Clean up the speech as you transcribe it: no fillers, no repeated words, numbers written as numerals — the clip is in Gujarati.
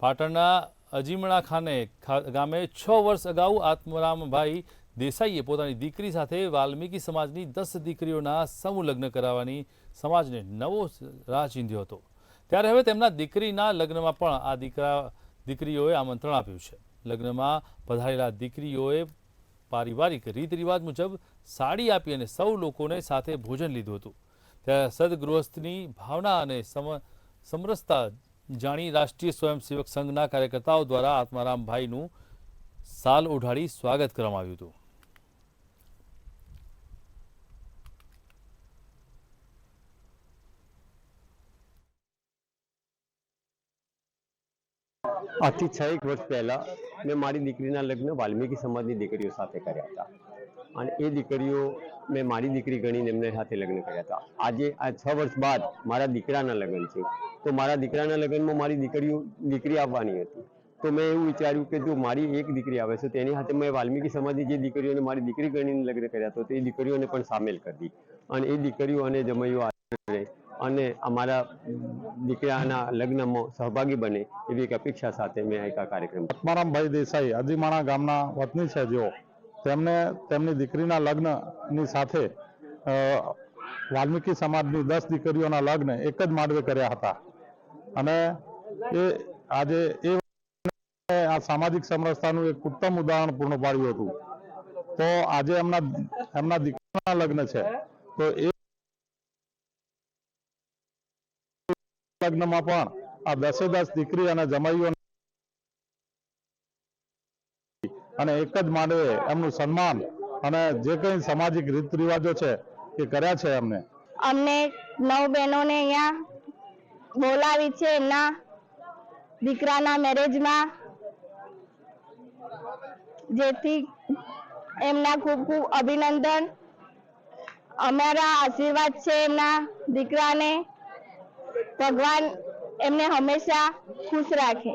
પાટણના અજીમણા ખાને ગામે 6 વર્ષ અગાઉ આત્મરામભાઈ દેસાઈએ પોતાની દીકરી સાથે વાલ્મીકી સમાજની 10 દીકરીઓના સમૂહ લગ્ન કરાવવાની સમાજને નવો રાહ ચીંધ્યો હતો। ત્યારે હવે તેમના દીકરીના લગ્નમાં પણ આ દીકરીઓએ આમંત્રણ આપ્યું છે। લગ્નમાં પધારેલા દીકરીઓએ પારિવારિક રીત રિવાજ મુજબ સાડી આપી અને સૌ લોકોને સાથે ભોજન લીધું હતું। ત્યારે સદગૃહસ્થની ભાવના અને સમરસતા જાણી રાષ્ટ્રીય સ્વયંસેવક સંઘના કાર્યકર્તાઓ દ્વારા આત્મારામભાઈનું સાલ ઓઢાડી સ્વાગત કરવામાં આવ્યું હતું। આજથી 6 વર્ષ પહેલા મેં મારી દીકરીના લગ્ન વાલ્મીકી સમાજની દીકરીઓ સાથે કર્યા હતા અને એ દીકરીઓ મેં મારી દીકરી ગણીને એમને સાથે લગ્ન કર્યા હતા। આજે આ 6 વર્ષ બાદ મારા દીકરાના લગ્ન છે, તો મારા દીકરાના લગ્નમાં મારી દીકરી આવવાની હતી, તો મેં એવું વિચાર્યું કે જો મારી એક દીકરી આવે છે તેની સાથે મેં વાલ્મીકી સમાજની જે દીકરીઓને મારી દીકરી ગણીને લગ્ન કર્યા તો તે દીકરીઓને પણ સામેલ કરી અને એ દીકરીઓ અને જમાઈઓ અને અમારા દીકરાના લગ્નમાં સહભાગી બને એવી એક અપેક્ષા સાથે મેં આ કાર્યક્રમ। આત્મારામભાઈ દેસાઈ અજીમાણા ગામના વતની છે, જેઓ તેમની દીકરીના લગ્નની સાથે વાલ્મીકી સમાજની 10 દીકરીઓના લગ્ન એક જ માંડવે કર્યા હતા અને આજે આ સામાજિક સમરસતાનું એક ઉત્તમ ઉદાહરણ પૂર્ણ પાડ્યું હતું। તો આજે એમના દીકરીના લગ્ન છે, તો એ લગ્નમાં પણ આ 10 દીકરી અને જમાઈઓ અને એક જ માંડવે એમનું સન્માન અને જે કંઈ સામાજિક રીત રિવાજો છે એ કર્યા છે। અમને 9 બહેનોને અહીંયા બોલાવી છે એમના દીકરાના મેરેજમાં, જેથી એમના ખૂબ ખૂબ અભિનંદન। અમારા આશીર્વાદ છે એમના દીકરાને, ભગવાન એમને હંમેશા ખુશ રાખે।